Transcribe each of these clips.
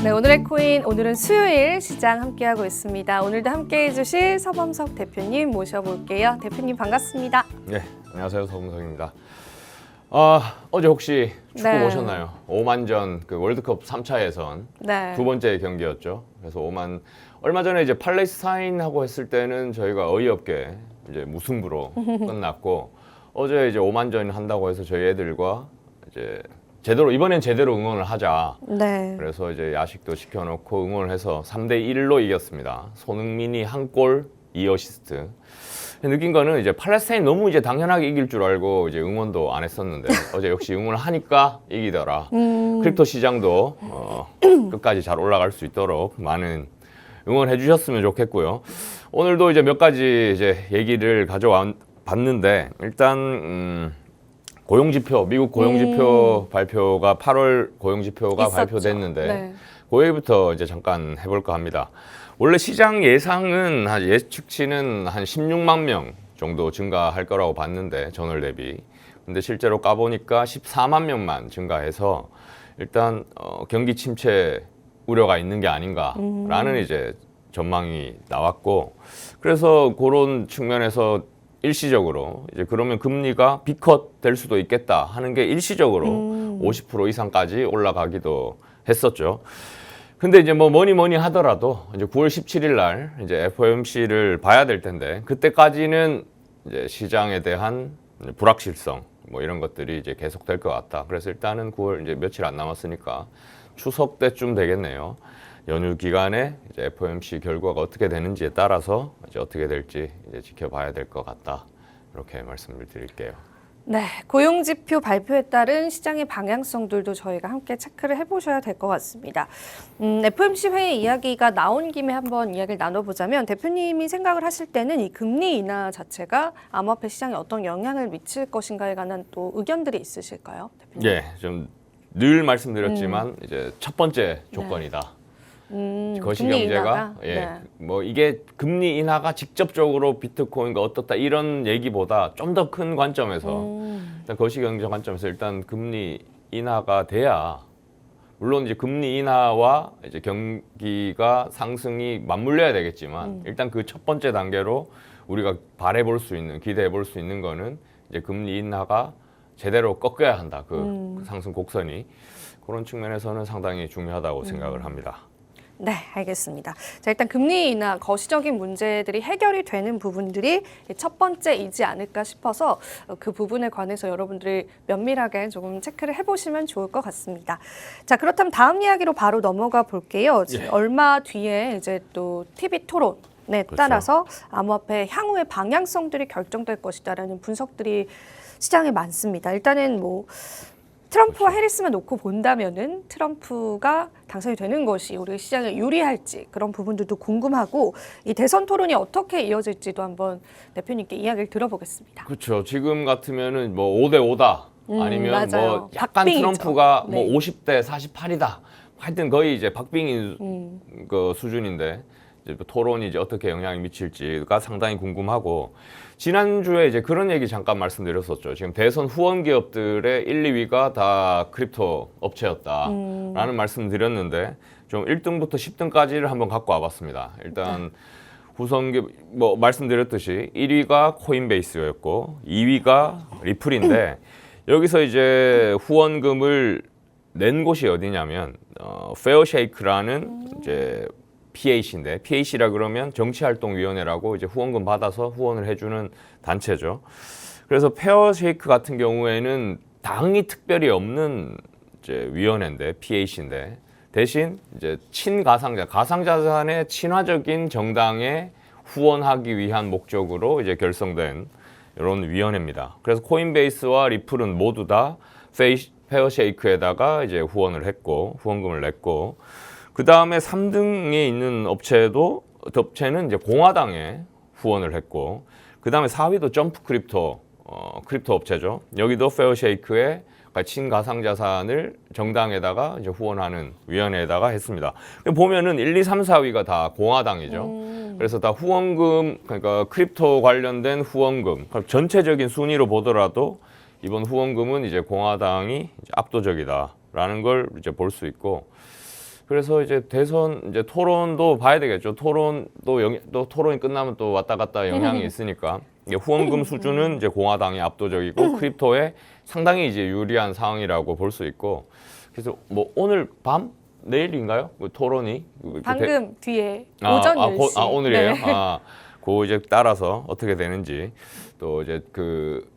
네, 오늘의 코인, 오늘은 수요일 시장 함께하고 있습니다. 오늘도 함께해 주실 서범석 대표님 모셔볼게요. 대표님 반갑습니다. 네, 안녕하세요. 서범석입니다. 어제 혹시 축구 네. 보셨나요? 오만전 그 월드컵 3차 예선 네. 두 번째 경기였죠. 그래서 얼마 전에 이제 팔레스타인하고 했을 때는 저희가 어이없게 이제 무승부로 끝났고 어제 이제 오만전 한다고 해서 저희 애들과 이제 이번엔 제대로 응원을 하자. 네. 그래서 이제 야식도 시켜놓고 응원을 해서 3대1로 이겼습니다. 손흥민이 한 골, 2어시스트. 느낀 거는 이제 팔레스타인 너무 이제 당연하게 이길 줄 알고 이제 응원도 안 했었는데 어제 역시 응원을 하니까 이기더라. 크립토 시장도 끝까지 잘 올라갈 수 있도록 많은 응원해 주셨으면 좋겠고요. 오늘도 이제 몇 가지 이제 얘기를 가져왔는데 일단 미국 고용지표 발표가 8월 고용지표가 있었죠. 발표됐는데 네. 그 얘기부터 이제 잠깐 해볼까 합니다. 원래 시장 예상은 예측치는 한 16만 명 정도 증가할 거라고 봤는데 전월 대비. 근데 실제로 까보니까 14만 명만 증가해서 일단 경기 침체 우려가 있는 게 아닌가라는 이제 전망이 나왔고 그래서 그런 측면에서 일시적으로 이제 그러면 금리가 B컷 될 수도 있겠다 하는 게 일시적으로 50% 이상까지 올라가기도 했었죠. 근데 이제 뭐니 하더라도 이제 9월 17일 날 이제 FOMC를 봐야 될 텐데 그때까지는 이제 시장에 대한 불확실성 뭐 이런 것들이 이제 계속될 것 같다. 그래서 일단은 9월 이제 며칠 안 남았으니까 추석 때쯤 되겠네요. 연휴 기간에 이제 FOMC 결과가 어떻게 되는지에 따라서 이제 어떻게 될지 이제 지켜봐야 될 것 같다. 이렇게 말씀을 드릴게요. 네, 고용지표 발표에 따른 시장의 방향성들도 저희가 함께 체크를 해보셔야 될 것 같습니다. FOMC 회의 이야기가 나온 김에 한번 이야기를 나눠보자면 대표님이 생각을 하실 때는 이 금리 인하 자체가 암호화폐 시장에 어떤 영향을 미칠 것인가에 관한 또 의견들이 있으실까요, 대표님? 예, 좀 늘 말씀드렸지만 이제 첫 번째 조건이다. 거시경제가 뭐 이게 금리 인하가 직접적으로 비트코인과 어떻다 이런 얘기보다 좀 더 큰 관점에서 일단 거시경제 관점에서 일단 금리 인하가 돼야 물론 이제 금리 인하와 이제 경기가 상승이 맞물려야 되겠지만 일단 그 첫 번째 단계로 우리가 바래볼 수 있는 기대해 볼 수 있는 거는 이제 금리 인하가 제대로 꺾여야 한다. 그 상승 곡선이 그런 측면에서는 상당히 중요하다고 생각을 합니다. 네, 알겠습니다. 자, 일단 금리 인하 거시적인 문제들이 해결이 되는 부분들이 첫 번째이지 않을까 싶어서 그 부분에 관해서 여러분들이 면밀하게 조금 체크를 해보시면 좋을 것 같습니다. 자, 그렇다면 다음 이야기로 바로 넘어가 볼게요. 예. 얼마 뒤에 이제 또 TV 토론에 그렇죠. 따라서 암호화폐 향후의 방향성들이 결정될 것이다라는 분석들이 시장에 많습니다. 일단은 뭐 트럼프와 해리스만 놓고 본다면은 트럼프가 당선이 되는 것이 우리 시장에 유리할지 그런 부분들도 궁금하고 이 대선 토론이 어떻게 이어질지도 한번 대표님께 이야기를 들어보겠습니다. 그렇죠. 지금 같으면은 뭐 5대 5다 아니면 맞아요. 뭐 약간 박빙이죠. 트럼프가 네. 뭐 50대 48이다. 하여튼 거의 이제 박빙인 그 수준인데 이제 뭐 토론이 이제 어떻게 영향을 미칠지가 상당히 궁금하고 지난주에 이제 그런 얘기 잠깐 말씀드렸었죠. 지금 대선 후원 기업들의 1, 2위가 다 크립토 업체였다라는 말씀드렸는데 좀 1등부터 10등까지를 한번 갖고 와봤습니다. 일단 후원 기업 뭐 말씀드렸듯이 1위가 코인베이스였고 2위가 리플인데 여기서 이제 후원금을 낸 곳이 어디냐면 페어쉐이크라는 이제 PAC인데 PAC라 그러면 정치활동위원회라고 이제 후원금 받아서 후원을 해주는 단체죠. 그래서 페어쉐이크 같은 경우에는 당이 특별히 없는 이제 위원회인데 PAC인데 대신 이제 가상자산의 친화적인 정당에 후원하기 위한 목적으로 이제 결성된 이런 위원회입니다. 그래서 코인베이스와 리플은 모두 다 페어쉐이크에다가 이제 후원금을 냈고. 그 다음에 3등에 있는 업체는 이제 공화당에 후원을 했고, 그 다음에 4위도 점프 크립토 업체죠. 여기도 페어쉐이크에 친가상자산을 정당에다가 이제 후원하는 위원회에다가 했습니다. 보면은 1, 2, 3, 4위가 다 공화당이죠. 그래서 다 후원금, 그러니까 크립토 관련된 후원금, 전체적인 순위로 보더라도 이번 후원금은 이제 공화당이 이제 압도적이다라는 걸 이제 볼 수 있고, 그래서 이제 대선 이제 토론도 봐야 되겠죠. 또 토론이 끝나면 또 왔다 갔다 영향이 있으니까 이게 후원금 수준은 이제 공화당이 압도적이고 크립토에 상당히 이제 유리한 상황이라고 볼 수 있고 그래서 뭐 오늘 밤 내일인가요? 그 토론이 방금 뒤에 오전 10시. 오늘이에요? 네. 그 이제 따라서 어떻게 되는지 또 이제 그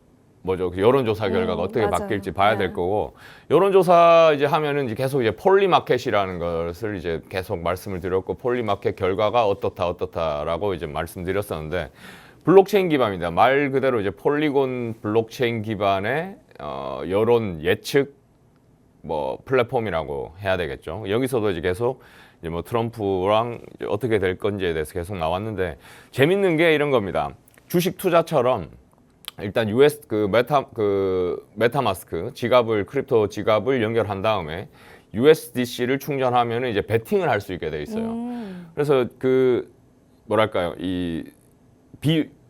뭐죠 여론조사 결과가 어떻게 맞아요. 바뀔지 봐야 될 네. 거고 여론조사 이제 하면은 이제 계속 이제 폴리마켓이라는 것을 이제 계속 말씀을 드렸고 폴리마켓 결과가 어떻다라고 이제 말씀드렸었는데 블록체인 기반입니다. 말 그대로 이제 폴리곤 블록체인 기반의 여론 예측 뭐 플랫폼이라고 해야 되겠죠. 여기서도 이제 계속 이제 뭐 트럼프랑 이제 어떻게 될 건지에 대해서 계속 나왔는데 재밌는 게 이런 겁니다. 주식 투자처럼 일단 US 메타마스크 크립토 지갑을 연결한 다음에 USDC를 충전하면 이제 베팅을 할 수 있게 돼 있어요. 그래서 그 뭐랄까요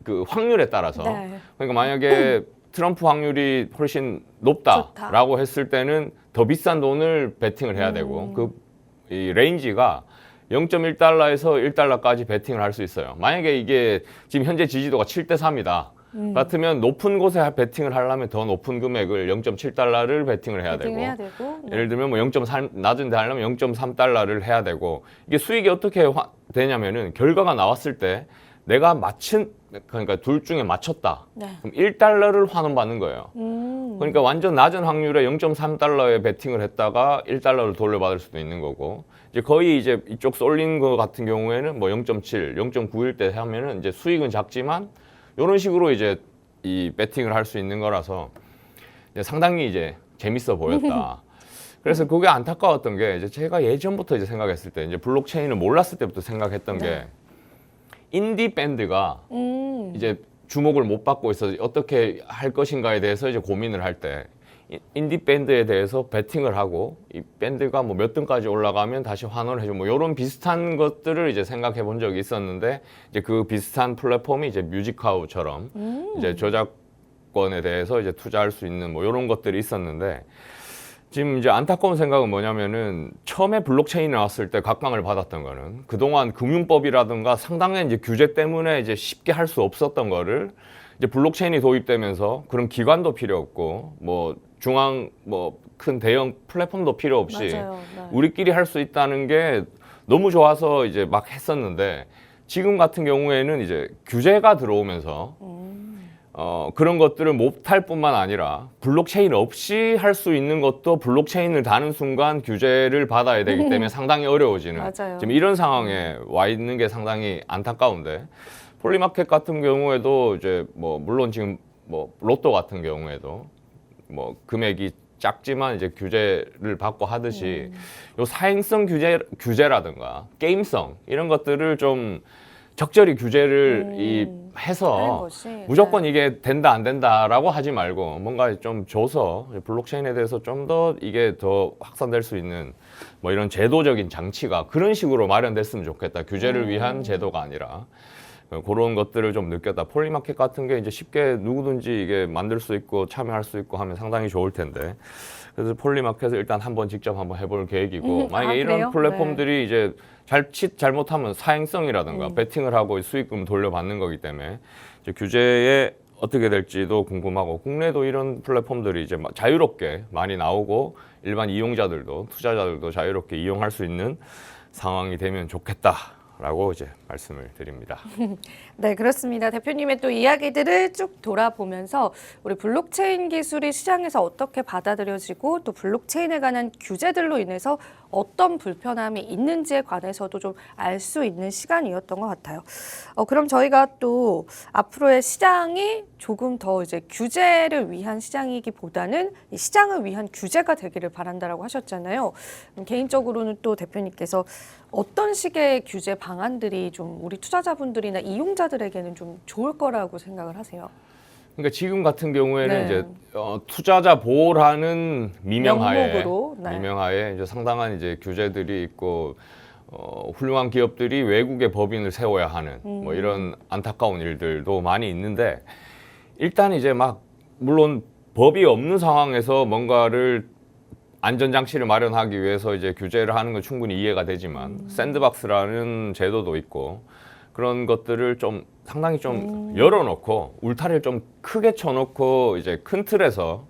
그 확률에 따라서 네. 그러니까 만약에 트럼프 확률이 훨씬 높다라고 했을 때는 더 비싼 돈을 베팅을 해야 되고 이 레인지가 0.1달러에서 1달러까지 베팅을 할 수 있어요. 만약에 이게 지금 현재 지지도가 7대 3이다. 같으면 높은 곳에 베팅을 하려면 더 높은 금액을 0.7달러를 베팅을 해야 되고 해야 되고. 네. 예를 들면 뭐 0.3 낮은 데 하려면 0.3달러를 해야 되고 이게 수익이 어떻게 되냐면은 결과가 나왔을 때 내가 그러니까 둘 중에 맞췄다. 네. 그럼 1달러를 환원받는 거예요. 그러니까 완전 낮은 확률에 0.3달러에 베팅을 했다가 1달러를 돌려받을 수도 있는 거고 이제 거의 이제 이쪽 쏠린 거 같은 경우에는 뭐 0.7, 0.9일 때 하면은 이제 수익은 작지만 이런 식으로 이제 이 베팅을 할 수 있는 거라서 이제 상당히 이제 재밌어 보였다. 그래서 그게 안타까웠던 게 이제 제가 예전부터 이제 생각했을 때 이제 블록체인을 몰랐을 때부터 생각했던 게 인디 밴드가 이제 주목을 못 받고 있어서 어떻게 할 것인가에 대해서 이제 고민을 할 때 인디 밴드에 대해서 베팅을 하고 이 밴드가 뭐 몇 등까지 올라가면 다시 환원을 해줘 뭐 이런 비슷한 것들을 이제 생각해 본 적이 있었는데 이제 그 비슷한 플랫폼이 이제 뮤직하우처럼 이제 저작권에 대해서 이제 투자할 수 있는 뭐 이런 것들이 있었는데 지금 이제 안타까운 생각은 뭐냐면은 처음에 블록체인이 나왔을 때 각광을 받았던 거는 그동안 금융법이라든가 상당한 이제 규제 때문에 이제 쉽게 할 수 없었던 거를 이제 블록체인이 도입되면서 그런 기관도 필요 없고 뭐 중앙 뭐 큰 대형 플랫폼도 필요 없이 맞아요. 네. 우리끼리 할 수 있다는 게 너무 좋아서 이제 막 했었는데 지금 같은 경우에는 이제 규제가 들어오면서 그런 것들을 못할 뿐만 아니라 블록체인 없이 할 수 있는 것도 블록체인을 다는 순간 규제를 받아야 되기 때문에 상당히 어려워지는 맞아요. 지금 이런 상황에 와 있는 게 상당히 안타까운데 폴리마켓 같은 경우에도 이제 뭐 물론 지금 뭐 로또 같은 경우에도 뭐 금액이 작지만 이제 규제를 받고 하듯이 요 사행성 규제라든가 게임성 이런 것들을 좀 적절히 규제를 하는 해서 것이, 무조건 이게 된다 안 된다라고 하지 말고 뭔가 좀 줘서 블록체인에 대해서 좀 더 이게 더 확산될 수 있는 뭐 이런 제도적인 장치가 그런 식으로 마련됐으면 좋겠다. 규제를 위한 제도가 아니라 그런 것들을 좀 느꼈다. 폴리마켓 같은 게 이제 쉽게 누구든지 이게 만들 수 있고 참여할 수 있고 하면 상당히 좋을 텐데. 그래서 폴리마켓을 일단 직접 한번 해볼 계획이고 만약에 이런 그래요? 플랫폼들이 이제 잘못하면 사행성이라든가 베팅을 하고 수익금 돌려받는 거기 때문에 이제 규제에 어떻게 될지도 궁금하고 국내도 이런 플랫폼들이 이제 자유롭게 많이 나오고 일반 이용자들도 투자자들도 자유롭게 이용할 수 있는 상황이 되면 좋겠다라고 이제 말씀을 드립니다. 네, 그렇습니다. 대표님의 또 이야기들을 쭉 돌아보면서 우리 블록체인 기술이 시장에서 어떻게 받아들여지고 또 블록체인에 관한 규제들로 인해서 어떤 불편함이 있는지에 관해서도 좀 알 수 있는 시간이었던 것 같아요. 그럼 저희가 또 앞으로의 시장이 조금 더 이제 규제를 위한 시장이기보다는 이 시장을 위한 규제가 되기를 바란다라고 하셨잖아요. 개인적으로는 또 대표님께서 어떤 식의 규제 방안들이 좀 우리 투자자분들이나 이용자들에게는 좀 좋을 거라고 생각을 하세요? 그러니까 지금 같은 경우에는 네. 이제 투자자 보호라는 명목으로, 네. 미명하에 이제 상당한 이제 규제들이 있고 훌륭한 기업들이 외국의 법인을 세워야 하는 뭐 이런 안타까운 일들도 많이 있는데 일단 이제 막 물론 법이 없는 상황에서 뭔가를 안전장치를 마련하기 위해서 이제 규제를 하는 건 충분히 이해가 되지만 샌드박스라는 제도도 있고 그런 것들을 좀 상당히 좀 열어놓고 울타리를 좀 크게 쳐놓고 이제 큰 틀에서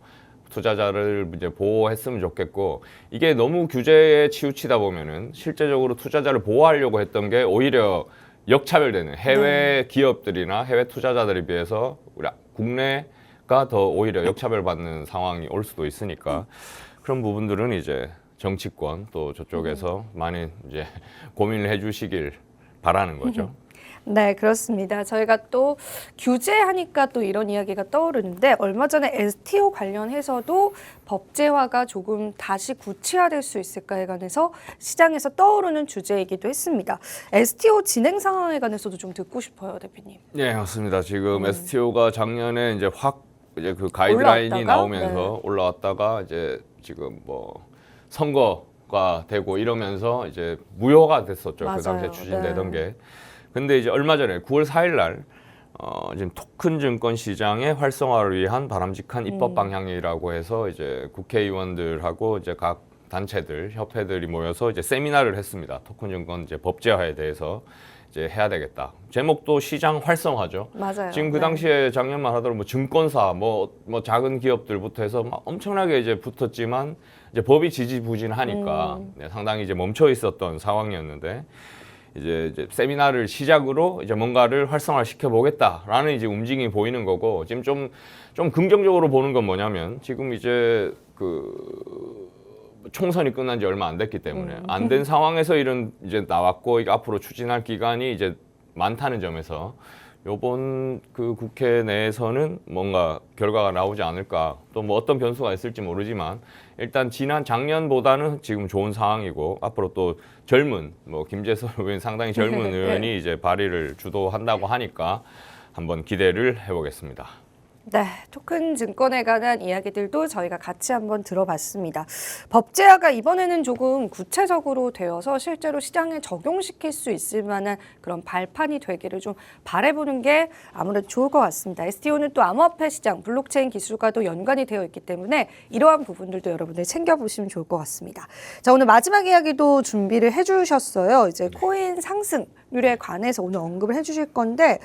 투자자를 이제 보호했으면 좋겠고 이게 너무 규제에 치우치다 보면은 실제적으로 투자자를 보호하려고 했던 게 오히려 역차별되는 해외 기업들이나 해외 투자자들에 비해서 우리 국내가 더 오히려 역차별받는 상황이 올 수도 있으니까 그런 부분들은 이제 정치권 또 저쪽에서 많이 이제 고민을 해주시길 바라는 거죠. 네, 그렇습니다. 저희가 또 규제하니까 또 이런 이야기가 떠오르는데 얼마 전에 STO 관련해서도 법제화가 조금 다시 구체화될 수 있을까에 관해서 시장에서 떠오르는 주제이기도 했습니다. STO 진행 상황에 관해서도 좀 듣고 싶어요, 대표님. 네, 맞습니다. 지금 STO가 작년에 이제 확 이제 그 가이드라인이 올라왔다가, 나오면서 올라왔다가 이제 지금 뭐 선거가 되고 이러면서 이제 무효가 됐었죠. 맞아요. 그 당시에 추진되던 네. 게. 근데 이제 얼마 전에 9월 4일 날 지금 토큰 증권 시장의 활성화를 위한 바람직한 입법 방향이라고 해서 이제 국회의원들하고 이제 각 단체들, 협회들이 모여서 이제 세미나를 했습니다. 토큰 증권 이제 법제화에 대해서 이제 해야 되겠다. 제목도 시장 활성화죠. 맞아요. 지금 그 네. 당시에 작년만 하더라도 뭐 증권사, 뭐 작은 기업들부터 해서 막 엄청나게 이제 붙었지만 이제 법이 지지부진하니까 네, 상당히 이제 멈춰 있었던 상황이었는데. 이제 세미나를 시작으로 이제 뭔가를 활성화 시켜 보겠다라는 이제 움직임이 보이는 거고 지금 좀 긍정적으로 보는 건 뭐냐면 지금 이제 그 총선이 끝난 지 얼마 안 됐기 때문에 안 된 상황에서 이런 이제 나왔고 이게 앞으로 추진할 기간이 이제 많다는 점에서 요번 그 국회 내에서는 뭔가 결과가 나오지 않을까 또 뭐 어떤 변수가 있을지 모르지만 일단 작년보다는 지금 좋은 상황이고 앞으로 또 젊은 뭐 김재선 의원 상당히 젊은 의원이 이제 발의를 주도한다고 하니까 한번 기대를 해보겠습니다. 네, 토큰 증권에 관한 이야기들도 저희가 같이 한번 들어봤습니다. 법제화가 이번에는 조금 구체적으로 되어서 실제로 시장에 적용시킬 수 있을 만한 그런 발판이 되기를 좀 바라보는 게 아무래도 좋을 것 같습니다. STO는 또 암호화폐 시장, 블록체인 기술과도 연관이 되어 있기 때문에 이러한 부분들도 여러분들 챙겨보시면 좋을 것 같습니다. 자, 오늘 마지막 이야기도 준비를 해주셨어요. 이제 코인 상승률에 관해서 오늘 언급을 해주실 건데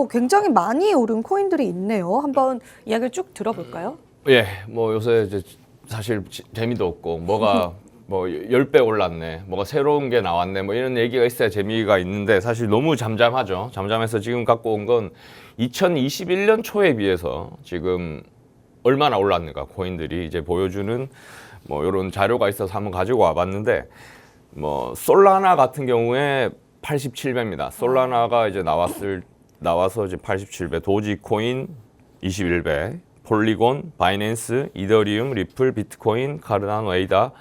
굉장히 많이 오른 코인들이 있네요. 한번 이야기를 쭉 들어볼까요? 예, 뭐 요새 이제 사실 재미도 없고 뭐가 뭐 10배 올랐네, 뭐가 새로운 게 나왔네, 뭐 이런 얘기가 있어야 재미가 있는데 사실 너무 잠잠하죠. 잠잠해서 지금 갖고 온 건 2021년 초에 비해서 지금 얼마나 올랐는가 코인들이 이제 보여주는 뭐 이런 자료가 있어서 한번 가지고 와봤는데 뭐 솔라나 같은 경우에 87배입니다. 솔라나가 이제 나와서 이제 87배, 도지코인 21배, 폴리곤, 바이낸스, 이더리움, 리플, 비트코인, 카르다노, 에이다,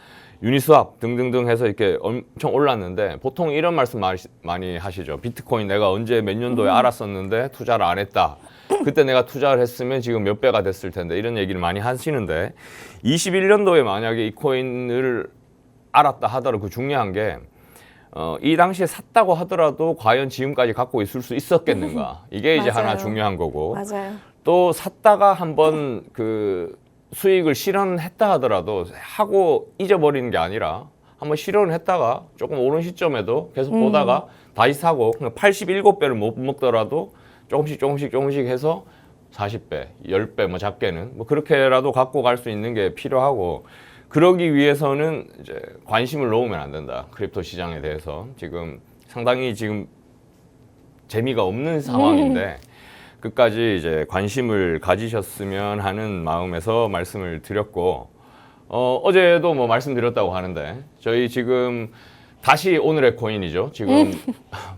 유니스왑 등등등 해서 이렇게 엄청 올랐는데 보통 이런 말씀 많이 하시죠. 비트코인 내가 언제 몇 년도에 알았었는데 투자를 안 했다. 그때 내가 투자를 했으면 지금 몇 배가 됐을 텐데 이런 얘기를 많이 하시는데 21년도에 만약에 이 코인을 알았다 하더라도 그 중요한 게 이 당시에 샀다고 하더라도 과연 지금까지 갖고 있을 수 있었겠는가 이게 이제 맞아요. 하나 중요한 거고 맞아요. 또 샀다가 한번 그 수익을 실현했다 하더라도 하고 잊어버리는 게 아니라 한번 실현을 했다가 조금 오른 시점에도 계속 보다가 다시 사고 87배를 못 먹더라도 조금씩 해서 40배, 10배 뭐 작게는 뭐 그렇게라도 갖고 갈 수 있는 게 필요하고 그러기 위해서는 이제 관심을 놓으면 안 된다. 크립토 시장에 대해서 지금 상당히 지금 재미가 없는 상황인데 끝까지 이제 관심을 가지셨으면 하는 마음에서 말씀을 드렸고 어제도 뭐 말씀드렸다고 하는데 저희 지금 다시 오늘의 코인이죠. 지금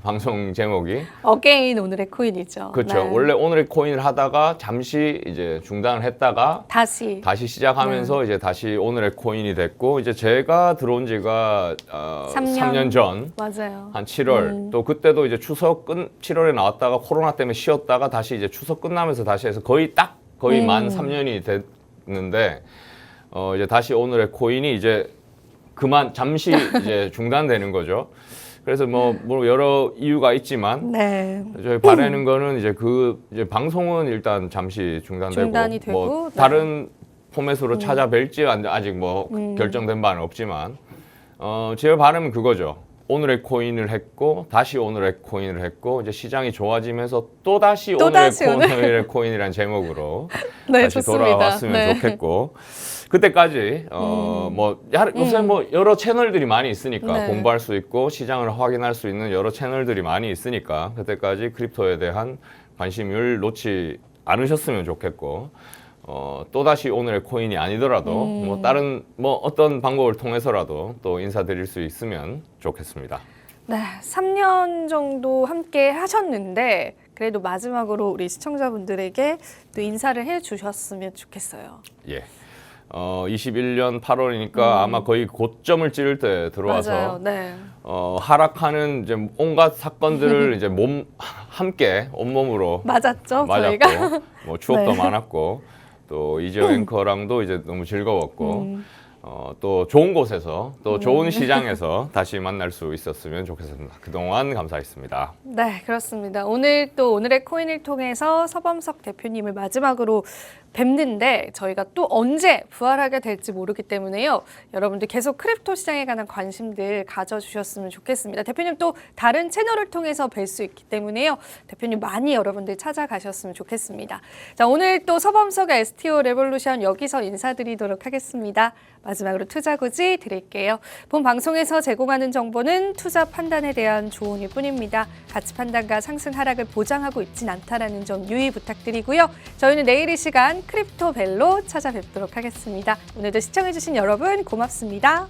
방송 제목이 어게인 오늘의 코인이죠. 그렇죠. 네. 원래 오늘의 코인을 하다가 잠시 이제 중단을 했다가 다시 시작하면서 이제 다시 오늘의 코인이 됐고 이제 제가 들어온 지가 3년 전 맞아요. 한 7월 또 그때도 이제 7월에 나왔다가 코로나 때문에 쉬었다가 다시 이제 추석 끝나면서 다시 해서 거의 만 3년이 됐는데 이제 다시 오늘의 코인이 이제 잠시 이제 중단되는 거죠. 그래서 뭐 여러 이유가 있지만 네. 저희 바라는 거는 이제 이제 방송은 일단 잠시 중단되고 중단이 되고, 뭐 네. 다른 포맷으로 찾아뵐지 아직 뭐 결정된 바는 없지만 제 바람은 그거죠. 오늘의 코인을 했고 다시 오늘의 코인을 했고 이제 시장이 좋아지면서 또 다시 오늘의 코인이라는 제목으로 네, 다시 좋습니다. 돌아왔으면 네. 좋겠고 그때까지 요새 뭐 여러 채널들이 많이 있으니까 네. 공부할 수 있고 시장을 확인할 수 있는 여러 채널들이 많이 있으니까 그때까지 크립토에 대한 관심을 놓지 않으셨으면 좋겠고 또다시 오늘의 코인이 아니더라도 뭐 다른 뭐 어떤 방법을 통해서라도 또 인사드릴 수 있으면 좋겠습니다. 네, 3년 정도 함께 하셨는데 그래도 마지막으로 우리 시청자분들에게 또 인사를 해주셨으면 좋겠어요. 예. 21년 8월이니까 아마 거의 고점을 찌를 때 들어와서 맞아요. 네. 하락하는 이제 온갖 사건들을 이제 함께 온몸으로 맞았죠, 맞았고 저희가. 뭐 추억도 네. 많았고 또 이재호 앵커랑도 이제 너무 즐거웠고 또 좋은 곳에서 또 좋은 시장에서 다시 만날 수 있었으면 좋겠습니다. 그동안 감사했습니다. 네, 그렇습니다. 오늘 또 오늘의 코인을 통해서 서범석 대표님을 마지막으로 뵙는데 저희가 또 언제 부활하게 될지 모르기 때문에요. 여러분들 계속 크립토 시장에 관한 관심들 가져주셨으면 좋겠습니다. 대표님 또 다른 채널을 통해서 뵐 수 있기 때문에요. 대표님 많이 여러분들 찾아가셨으면 좋겠습니다. 자, 오늘 또 서범석의 STO 레볼루션 여기서 인사드리도록 하겠습니다. 마지막으로 투자구지 드릴게요. 본 방송에서 제공하는 정보는 투자 판단에 대한 조언일 뿐입니다. 가치 판단과 상승 하락을 보장하고 있진 않다라는 점 유의 부탁드리고요. 저희는 내일 이 시간 크립토 벨로 찾아뵙도록 하겠습니다. 오늘도 시청해주신 여러분 고맙습니다.